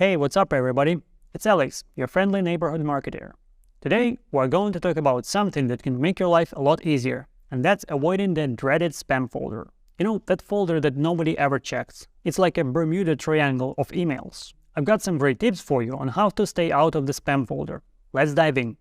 Hey, what's up everybody? It's Alex, your friendly neighborhood marketer. Today, we're going to talk about something that can make your life a lot easier, and that's avoiding the dreaded spam folder. You know, that folder that nobody ever checks. It's like a Bermuda Triangle of emails. I've got some great tips for you on how to stay out of the spam folder. Let's dive in.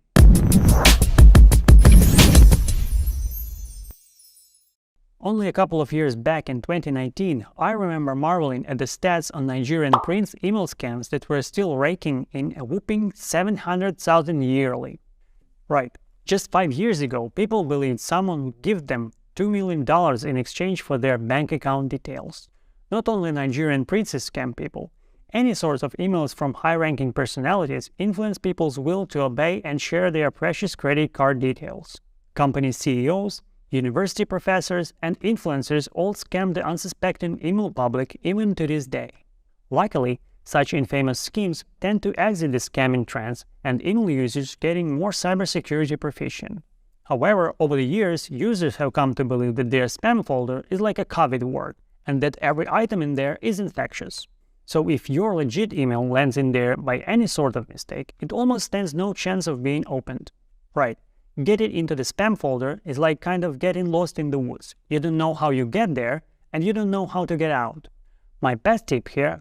Only a couple of years back in 2019, I remember marveling at the stats on Nigerian prince email scams that were still raking in a whopping 700,000 yearly. Right, just 5 years ago, people believed someone would give them $2 million in exchange for their bank account details. Not only Nigerian princes scam people, any source of emails from high-ranking personalities influence people's will to obey and share their precious credit card details. Company CEOs, university professors, and influencers all scam the unsuspecting email public even to this day. Luckily, such infamous schemes tend to exit the scamming trends and email users getting more cybersecurity proficient. However, over the years, users have come to believe that their spam folder is like a COVID ward and that every item in there is infectious. So if your legit email lands in there by any sort of mistake, it almost stands no chance of being opened. Right. Getting into the spam folder is like kind of getting lost in the woods. You don't know how you get there, and you don't know how to get out. My best tip here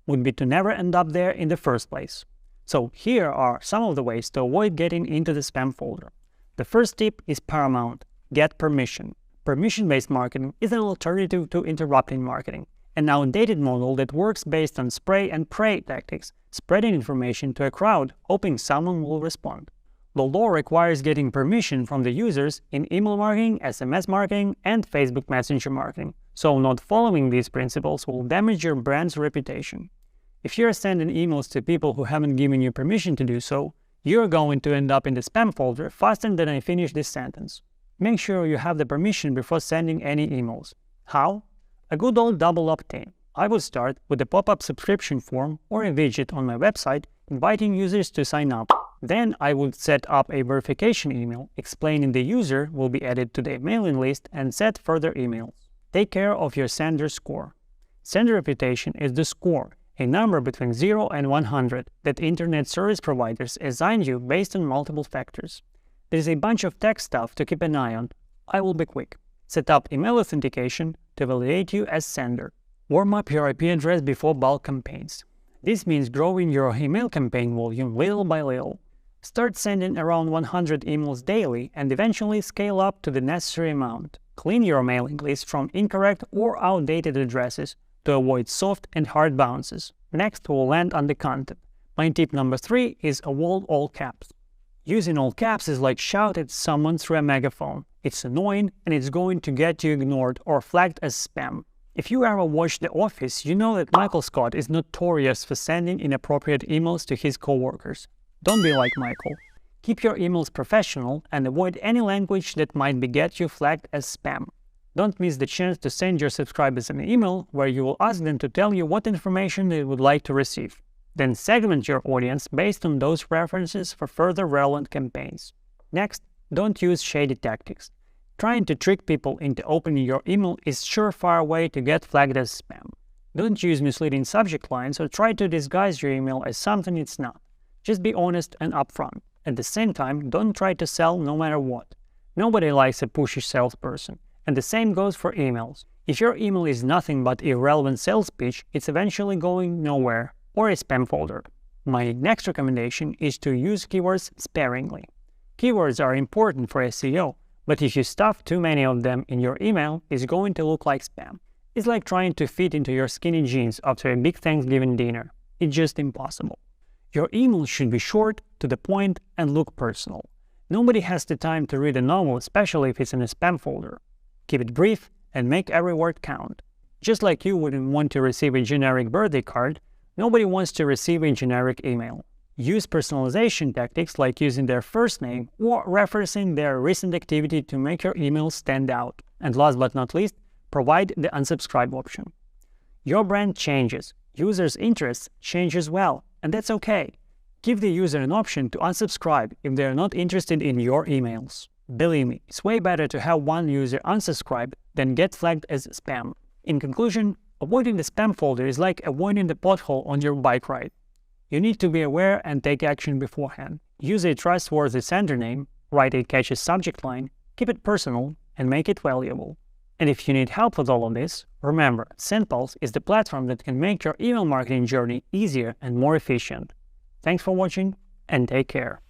would be to never end up there in the first place. So here are some of the ways to avoid getting into the spam folder. The first tip is paramount: get permission. Permission-based marketing is an alternative to interrupting marketing, an outdated model that works based on spray and pray tactics, spreading information to a crowd, hoping someone will respond. The law requires getting permission from the users in email marketing, SMS marketing, and Facebook Messenger marketing, so not following these principles will damage your brand's reputation. If you're sending emails to people who haven't given you permission to do so, you're going to end up in the spam folder faster than I finish this sentence. Make sure you have the permission before sending any emails. How? A good old double opt-in. I would start with a pop-up subscription form or a widget on my website inviting users to sign up. Then I would set up a verification email explaining the user will be added to the mailing list and set further emails. Take care of your sender score. Sender reputation is the score, a number between 0 and 100 that internet service providers assign you based on multiple factors. There's a bunch of tech stuff to keep an eye on. I will be quick. Set up email authentication to validate you as sender. Warm up your IP address before bulk campaigns. This means growing your email campaign volume little by little. Start sending around 100 emails daily and eventually scale up to the necessary amount. Clean your mailing list from incorrect or outdated addresses to avoid soft and hard bounces. Next, we'll land on the content. My tip number 3 is avoid all caps. Using all caps is like shout at someone through a megaphone. It's annoying and it's going to get you ignored or flagged as spam. If you ever watched The Office, you know that Michael Scott is notorious for sending inappropriate emails to his coworkers. Don't be like Michael. Keep your emails professional and avoid any language that might get you flagged as spam. Don't miss the chance to send your subscribers an email where you will ask them to tell you what information they would like to receive. Then segment your audience based on those preferences for further relevant campaigns. Next, don't use shady tactics. Trying to trick people into opening your email is a surefire way to get flagged as spam. Don't use misleading subject lines or try to disguise your email as something it's not. Just be honest and upfront. At the same time, don't try to sell no matter what. Nobody likes a pushy salesperson, and the same goes for emails. If your email is nothing but irrelevant sales pitch, it's eventually going nowhere or a spam folder. My next recommendation is to use keywords sparingly. Keywords are important for SEO, but if you stuff too many of them in your email, it's going to look like spam. It's like trying to fit into your skinny jeans after a big Thanksgiving dinner. It's just impossible. Your email should be short, to the point, and look personal. Nobody has the time to read a novel, especially if it's in a spam folder. Keep it brief and make every word count. Just like you wouldn't want to receive a generic birthday card, nobody wants to receive a generic email. Use personalization tactics like using their first name or referencing their recent activity to make your email stand out. And last but not least, provide the unsubscribe option. Your brand changes, users' interests change as well, and that's okay. Give the user an option to unsubscribe if they are not interested in your emails. Believe me, it's way better to have one user unsubscribe than get flagged as spam. In conclusion, avoiding the spam folder is like avoiding the pothole on your bike ride. You need to be aware and take action beforehand. Use a trustworthy sender name, write a catchy subject line, keep it personal, and make it valuable. And if you need help with all of this, remember, SendPulse is the platform that can make your email marketing journey easier and more efficient. Thanks for watching, and take care.